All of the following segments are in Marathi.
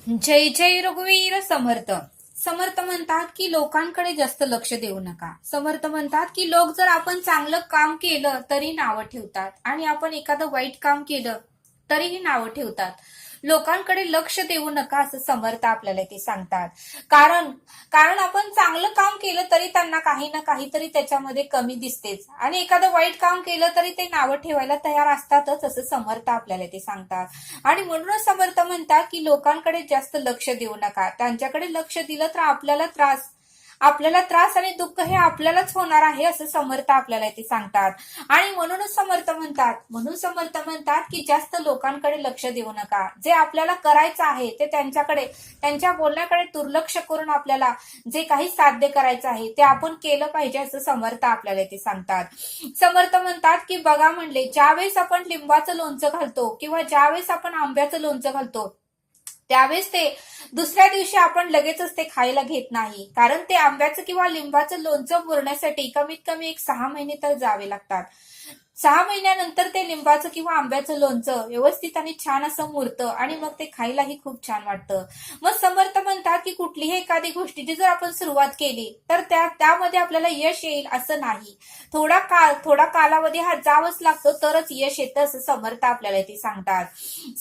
जय जय रघुवीर समर्थ. समर्थ म्हणतात की लोकांकडे जास्त लक्ष देऊ नका. समर्थ म्हणतात की लोक जर आपण चांगलं काम केलं तरी नावं ठेवतात आणि आपण एखादं वाईट काम केलं तरीही नावं ठेवतात. लोकांकडे लक्ष देऊ नका असं समर्थ आपल्याला ते सांगतात. कारण कारण आपण चांगलं काम केलं तरी त्यांना काही ना काहीतरी त्याच्यामध्ये कमी दिसतेच आणि एखादं वाईट काम केलं तरी ते नावं ठेवायला तयार असतातच असं समर्थ आपल्याला ते सांगतात. आणि म्हणूनच समर्थ म्हणतात की लोकांकडे जास्त लक्ष देऊ नका. त्यांच्याकडे लक्ष दिलं तर आपल्याला त्रास आणि दुःख हे आपल्यालाच होणार आहे असं समर्थ आपल्याला ते सांगतात. आणि म्हणून समर्थ म्हणतात की जास्त लोकांकडे लक्ष देऊ नका. जे आपल्याला करायचं आहे ते त्यांच्या बोलण्याकडे दुर्लक्ष करून आपल्याला जे काही साध्य करायचं आहे ते आपण केलं पाहिजे असं समर्थ आपल्याला ते सांगतात. समर्थ म्हणतात की बघा म्हणले, ज्यावेळेस आपण लिंबाचं लोणचं घालतो किंवा ज्यावेळेस आपण आंब्याचं लोणचं घालतो त्यावेळेस ते दुसऱ्या दिवशी आपण लगेचच ते खायला घेत नाही. कारण ते आंब्याचं किंवा लिंबाचं लोणचं मुरण्यासाठी कमीत कमी 6 महिने तर जावे लागतात. 6 महिन्यानंतर ते लिंबाचं किंवा आंब्याचं लोणचं व्यवस्थित आणि छान असं मुरतं आणि मग ते खायलाही खूप छान वाटतं. मग समर्थ म्हणतात की कुठलीही एखादी गोष्टीची जर आपण सुरुवात केली तर त्यामध्ये आपल्याला यश येईल असं नाही. थोडा कालावधी हा जावंच लागतो तरच यश येतं असं समर्थ आपल्याला ते सांगतात.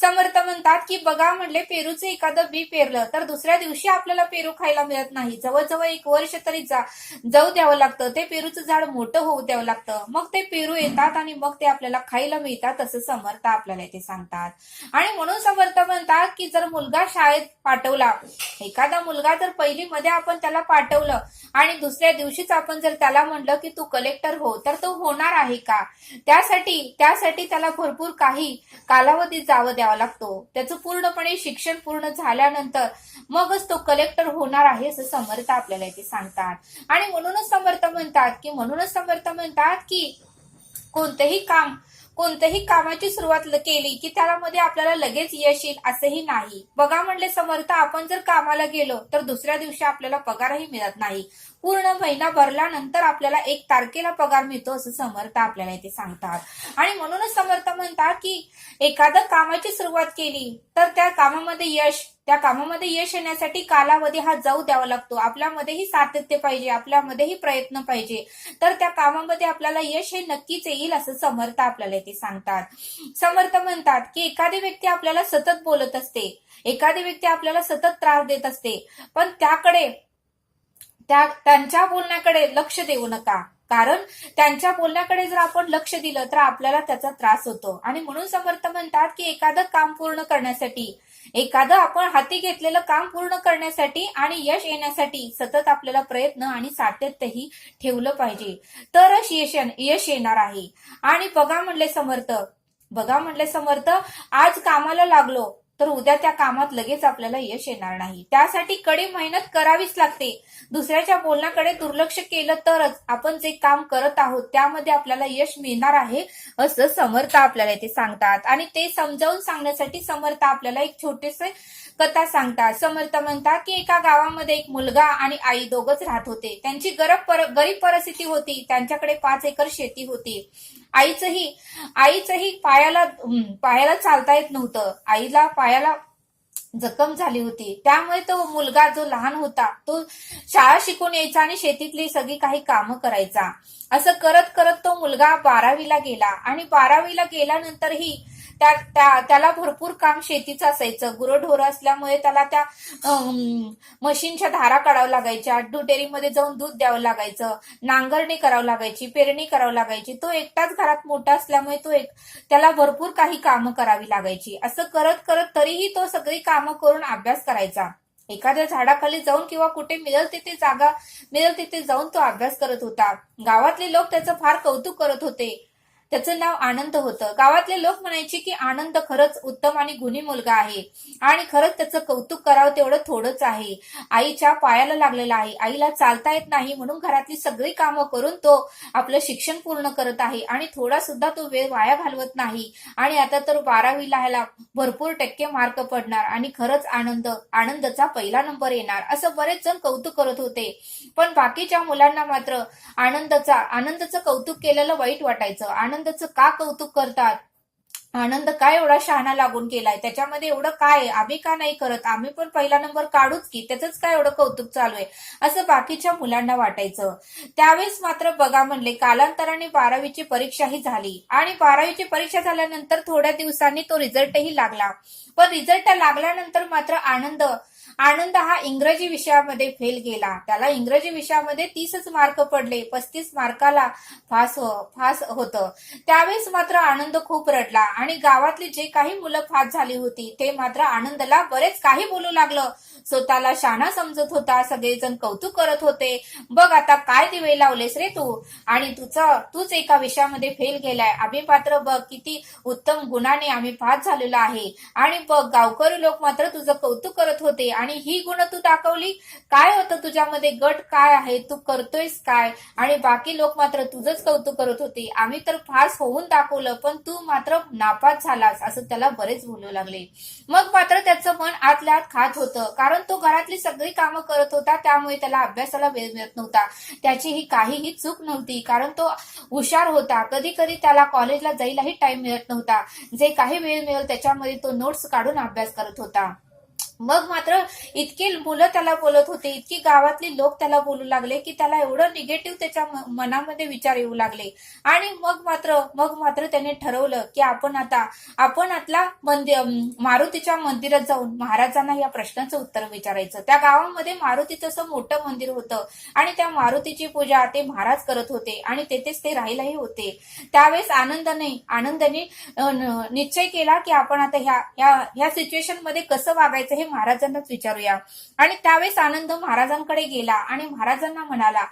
समर्थ म्हणतात की बघा म्हणले, पेरूचं एखादं बी पेरलं तर दुसऱ्या दिवशी आपल्याला पेरू खायला मिळत नाही. जवळजवळ 1 वर्ष तरी जाऊ द्यावं लागतं. ते पेरूचं झाड मोठं होऊ द्यावं लागतं. मग ते पेरू येतात आणि मग ते आपल्याला खायला मिळतात असं समर्थ आपल्याला ते सांगतात. आणि म्हणून समर्थ म्हणतात की जर मुलगा शाळेत पाठवला, एखादा मुलगा जर पहिलीमध्ये आपण त्याला पाठवलं आणि दुसऱ्या दिवशीच आपण जर त्याला म्हणलं की तू कलेक्टर हो, तर तो होणार आहे का? त्यासाठी त्याला भरपूर काही कालावधी जावं द्यावा लागतो. त्याचं पूर्णपणे शिक्षण पूर्ण झाल्यानंतर मगच तो कलेक्टर होणार आहे असं समर्थ आपल्याला ते सांगतात. आणि म्हणूनच समर्थ म्हणतात की कोणत्याही कामाची सुरुवात केली की त्यामध्ये आपल्याला लगेच यश येईल असंही नाही. बघा म्हणले समर्थ, आपण जर कामाला गेलो तर दुसऱ्या दिवशी आपल्याला पगारही मिळत नाही. पूर्ण महिना भरल्यानंतर आपल्याला 1 तारखेला पगार मिळतो असं समर्थ आपल्याला इथे सांगतात. आणि म्हणूनच समर्थ म्हणतात की एखाद्या कामाची सुरुवात केली तर त्या कामामध्ये यश येण्यासाठी कालावधी हा जाऊ द्यावा लागतो. आपल्यामध्येही सातत्य पाहिजे, आपल्यामध्येही प्रयत्न पाहिजे, तर त्या कामामध्ये आपल्याला यश हे नक्कीच येईल असं समर्थ आपल्याला ते सांगतात. समर्थ म्हणतात की एखादी व्यक्ती आपल्याला सतत बोलत असते, एखादी व्यक्ती आपल्याला सतत त्रास देत असते, पण त्यांच्या बोलण्याकडे लक्ष देऊ नका. कारण त्यांच्या बोलण्याकडे जर आपण लक्ष दिलं तर आपल्याला त्याचा त्रास होतो. आणि म्हणून समर्थ म्हणतात की एखादं आपण हाती घेतलेलं काम पूर्ण करण्यासाठी आणि यश येण्यासाठी सतत आपल्याला प्रयत्न आणि सातत्यही ठेवलं पाहिजे, तरच यश येणार आहे. आणि बघा म्हणले समर्थ, आज कामाला लागलो तर उद्या त्या कामात लगेच आपल्याला यश येणार नाही. त्यासाठी कडी मेहनत करावीच लागते. दुसऱ्याच्या बोलण्याकडे दुर्लक्ष केलं तरच आपण जे काम करत आहोत त्यामध्ये आपल्याला यश मिळणार आहे असं समर्थ आपल्याला ते सांगतात. आणि ते समजावून सांगण्यासाठी समर्थ आपल्याला एक छोटेसे कथा सांगतात. समर्थ म्हणतात की एका गावामध्ये एक मुलगा आणि आई दोघच राहत होते. त्यांची गरीब परिस्थिती होती. त्यांच्याकडे 5 एकर शेती होती. आईचंही पायाला चालता येत नव्हतं. आईला पायाला जखम झाली होती. त्यामुळे तो मुलगा जो लहान होता तो शाळा शिकून यायचा आणि शेतीतली सगळी काही कामं करायचा. असं करत करत तो मुलगा 12वीला गेला आणि 12वीला गेल्यानंतरही त्याला भरपूर काम शेतीचं असायचं. गुरंढोरं असल्यामुळे त्याला त्या मशीनच्या धारा काढावं लागायच्या, डेअरीमध्ये जाऊन दूध द्यावं लागायचं, नांगरणी करावं लागायची, पेरणी करावं लागायची. तो एकटाच घरात मोठा असल्यामुळे त्याला भरपूर काही कामं करावी लागायची. असं करत करत तरीही तो सगळी कामं करून अभ्यास करायचा. एखाद्या झाडाखाली जाऊन किंवा कुठे मिळेल तिथे जाऊन तो अभ्यास करत होता. गावातले लोक त्याचं फार कौतुक करत होते. त्याचं नाव आनंद होतं. गावातले लोक म्हणायचे की आनंद खरंच उत्तम आणि गुणी मुलगा आहे आणि खरंच त्याचं कौतुक करावं तेवढं थोडंच आहे. आईच्या पायाला लागलेला आहे, आईला चालता येत नाही म्हणून घरातली सगळी कामं करून तो आपलं शिक्षण पूर्ण करत आहे आणि थोडा सुद्धा तो वेळ वाया घालवत नाही. आणि आता तर 12वीला ह्याला भरपूर टक्के मार्क पडणार आणि खरंच आनंदचा पहिला नंबर येणार असं बरेच जण कौतुक करत होते. पण बाकीच्या मुलांना मात्र आनंदाचं कौतुक केलेलं वाईट वाटायचं. आनंदाचं का कौतुक करतात आनंद काय एवढा शहाणा लागून गेलाय, त्याच्यामध्ये एवढं काय आहे, आम्ही का नाही करत, आम्ही पण पहिला नंबर काढूच की, त्याच काय एवढं कौतुक चालू आहे, असं बाकीच्या मुलांना वाटायचं. त्यावेळेस मात्र बघा म्हणले, कालांतराने 12वीची परीक्षाही झाली आणि 12वीची परीक्षा झाल्यानंतर थोड्या दिवसांनी तो रिझल्टही लागला. पण रिझल्ट लागल्यानंतर मात्र आनंद आनंद हा इंग्रजी विषयामध्ये फेल गेला. त्याला इंग्रजी विषयामध्ये 30च मार्क पडले, 35 मार्काला पास होतं. त्यावेळेस मात्र आनंद खूप रडला आणि गावातली जे काही मुलं पास झाली होती ते मात्र आनंदला बरेच काही बोलू लागलं. स्वतःला शहाणा समजत होता, सगळेजण कौतुक करत होते. बघ आता काय दिवे लावलेस रे तू, आणि तूच एका विषयामध्ये फेल गेलाय, आम्ही मात्र बघ किती उत्तम गुणाने आम्ही पास झालेलो आहे. आणि बघ गावकरी लोक मात्र तुझं कौतुक करत होते आणि ही गुण तू दाखवली. काय होतं तुझ्यामध्ये, गट काय आहे, तू करतोयस काय, आणि बाकी लोक मात्र तुझंच कौतुक करत होते. आम्ही तर पास होऊन दाखवलं पण तू मात्र नापास झालास, असं त्याला बरेच बोलू लागले. मग मात्र त्याचं मन आतल्या आत खात होतं, कारण तो घरातली सगळी कामं करत होता, त्यामुळे त्याला अभ्यासाला वेळ मिळत नव्हता. त्याची ही काहीही चूक नव्हती, कारण तो हुशार होता. कधी कधी त्याला कॉलेजला जायलाही टाइम मिळत नव्हता. जे काही वेळ मिळेल त्याच्यामध्ये तो नोट्स काढून अभ्यास करत होता. मग मात्र इतकी मुलं त्याला बोलत होते, इतकी गावातली लोक त्याला बोलू लागले की त्याला एवढं निगेटिव्ह त्याच्या मनामध्ये विचार येऊ लागले. आणि मग मात्र त्याने ठरवलं की आपण आतला मारुतीच्या मंदिरात जाऊन महाराजांना या प्रश्नाचं उत्तर विचारायचं. त्या गावामध्ये मारुतीचं असं मोठं मंदिर होतं आणि त्या मारुतीची पूजा ते महाराज करत होते आणि तेथेच ते राहिलाही होते. त्यावेळेस आनंदाने निश्चय केला की आपण आता ह्या सिच्युएशन मध्ये कसं वागायचं हे महाराजांनाच विचारूया. आणि त्यावेळेस आनंद महाराजांकडे गेला आणि महाराजांना म्हणाला,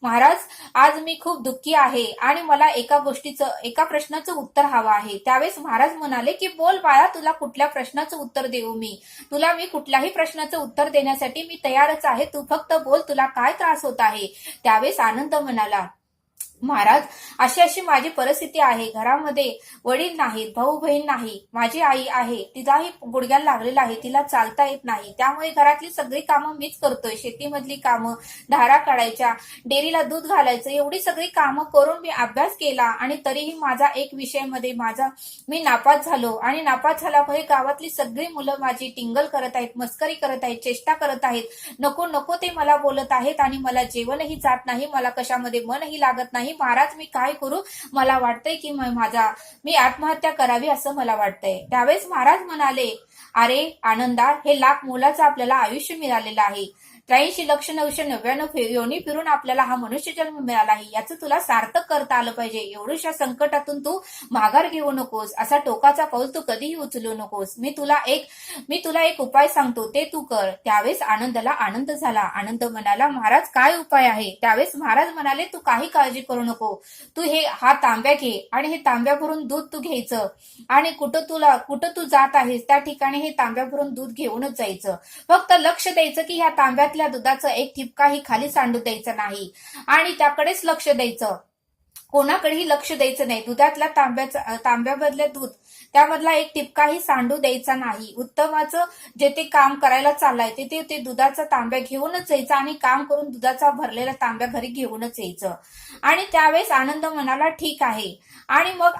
महाराज आज मी खूप दुःखी आहे आणि मला एका प्रश्नाचं उत्तर हवं आहे. त्यावेळेस महाराज म्हणाले की बोल बाळा, तुला कुठल्या प्रश्नाचं उत्तर देऊ मी कुठल्याही प्रश्नाचं उत्तर देण्यासाठी मी तयारच आहे, तू फक्त बोल, तुला काय त्रास होत आहे. त्यावेळेस आनंद म्हणाला, महाराज अशी अशी माझी परिस्थिती आहे, घरामध्ये वडील नाहीत, भाऊ बहीण नाही, माझी आई आहे, तिलाही गुडघ्याला लागलेला आहे, तिला चालता येत नाही, त्यामुळे घरातली सगळी कामं मीच करतोय. शेतीमधली कामं, धारा काढायच्या, डेअरीला दूध घालायचं, एवढी सगळी कामं करून मी अभ्यास केला आणि तरीही माझा एक विषयामध्ये मी नापास झालो. आणि नापास झाल्यामुळे गावातली सगळी मुलं माझी टिंगल करत आहेत, मस्करी करत आहेत, चेष्टा करत आहेत, नको नको ते मला बोलत आहेत आणि मला जेवणही जात नाही, मला कशामध्ये मनही लागत नाही. महाराज मी काय करू, मला वाटतंय की मी आत्महत्या करावी असं मला वाटतंय. त्यावेळेस महाराज म्हणाले, अरे आनंदा, हे लाख मोलाचं आपल्याला आयुष्य मिळालेलं आहे. 83,999 योनी फिरून आपल्याला हा मनुष्य जन्म मिळाला आहे, याचं तुला सार्थक करता आलं पाहिजे. एवढ्याशा संकटातून तू माघार घेऊ नकोस, असा टोकाचा पाऊल तू कधीही उचलू नकोस. मी तुला एक उपाय सांगतो, ते तू कर. त्यावेळेस आनंदला आनंद झाला. आनंद म्हणाला, महाराज काय उपाय आहे. त्यावेळेस महाराज म्हणाले, तू काही काळजी करू नको, तू हा तांब्या घे आणि हे तांब्या भरून दूध तू घ्यायचं आणि कुठं तू जात आहेस त्या ठिकाणी हे तांब्या भरून दूध घेऊनच जायचं. फक्त लक्ष द्यायचं की ह्या तांब्यातल्या दुधाचं एक ठिपकाही खाली सांडू द्यायचं नाही आणि त्याकडेच लक्ष द्यायचं, कोणाकडेही लक्ष द्यायचं नाही. दुधातल्या तांब्यामधले दूध त्यामधला एक टिपकाही सांडू द्यायचा नाही. उत्तमाचं जे ते काम करायला चाललंय तिथे ते दुधाचा तांब्या घेऊनच यायचं आणि काम करून दुधाचा भरलेला तांब्या घरी घेऊनच यायचं. आणि त्यावेळेस आनंद म्हणाला, ठीक आहे. आणि मग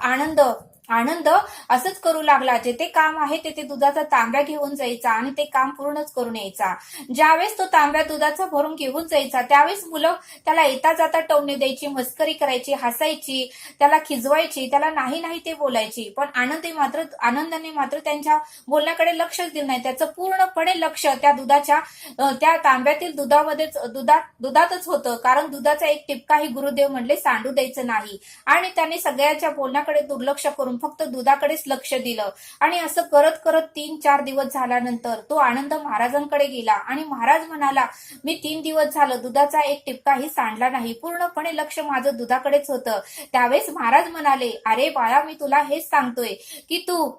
आनंद असंच करू लागला. जे ते काम आहे ते दुधाचा तांब्या घेऊन जायचा आणि ते काम पूर्णच करून यायचा. ज्यावेळेस तो तांब्या दुधाचा भरून घेऊन जायचा त्यावेळेस मुलं त्याला येता जाता टोमणे द्यायची, मस्करी करायची, हसायची, त्याला खिजवायची, त्याला नाही नाही ते बोलायची. पण आनंदाने मात्र त्यांच्या बोलण्याकडे लक्षच दिलं नाही. त्याचं पूर्णपणे लक्ष त्या तांब्यातील दुधातच होतं, कारण दुधाचा एक टिपकाही गुरुदेव म्हणले सांडू द्यायचं नाही. आणि त्यांनी सगळ्यांच्या बोलण्याकडे दुर्लक्ष करून फक्त दुधाकडेच लक्ष दिलं. आणि असं करत करत 3-4 दिवस झाल्यानंतर तो आनंद महाराजांकडे गेला आणि महाराज म्हणाला, मी 3 दिवस झालं दुधाचा एक टिपकाही सांडला नाही, पूर्णपणे लक्ष माझं दुधाकडेच होतं. त्यावेळेस महाराज म्हणाले, अरे बाळा, मी तुला हेच सांगतोय की तू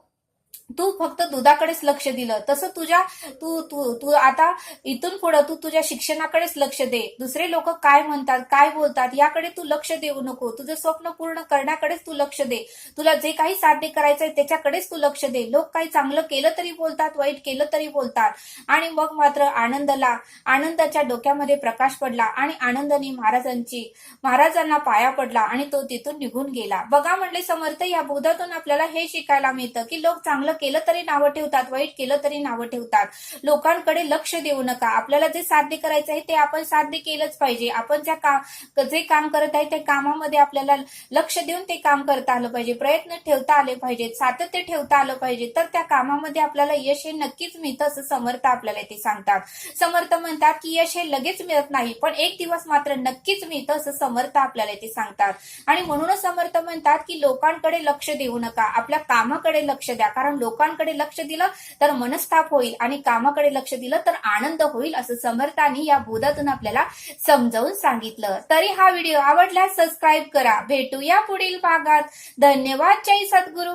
तू फक्त दुधाकडेच लक्ष दिलं, तसं तू तू तू आता इथून पुढे तू तुझ्या शिक्षणाकडेच लक्ष दे. दुसरे लोक काय म्हणतात, काय बोलतात याकडे तू लक्ष देऊ नको. तुझं स्वप्न पूर्ण करण्याकडेच तू लक्ष दे. तुला जे काही साध्य करायचंय त्याच्याकडेच तू लक्ष दे. लोक काही चांगलं केलं तरी बोलतात, वाईट केलं तरी बोलतात. आणि मग मात्र आनंदाच्या डोक्यामध्ये प्रकाश पडला आणि आनंदाने महाराजांना पाया पडला आणि तो तिथून निघून गेला. बघा म्हणले समर्थ, या बोधातून आपल्याला हे शिकायला मिळतं की लोक चांगलं केलं तरी नावं ठेवतात, वाईट केलं तरी नावं ठेवतात. लोकांकडे लक्ष देऊ नका. आपल्याला जे साध्य करायचं आहे ते आपण साध्य केलंच पाहिजे. आपण जे काम करत आहे त्या कामामध्ये आपल्याला लक्ष देऊन ते काम करता आलं पाहिजे. प्रयत्न ठेवता आले पाहिजेत, सातत्य ठेवता आलं पाहिजे. तर त्या कामामध्ये आपल्याला यश हे नक्कीच मिळतं असं समर्थ आपल्याला ते सांगतात. समर्थ म्हणतात की यश हे लगेच मिळत नाही, पण एक दिवस मात्र नक्कीच मिळतं असं समर्थ आपल्याला ते सांगतात. आणि म्हणूनच समर्थ म्हणतात की लोकांकडे लक्ष देऊ नका, आपल्या कामाकडे लक्ष द्या. कारण लोकांकडे लक्ष दिलं तर मनस्ताप होईल आणि कामाकडे लक्ष दिलं तर आनंद होईल असं समर्थांनी या बोधातून आपल्याला समजावून सांगितलं. तरी हा व्हिडिओ आवडल्यास सबस्क्राईब करा. भेटूया पुढील भागात. धन्यवाद. जय सद्गुरू.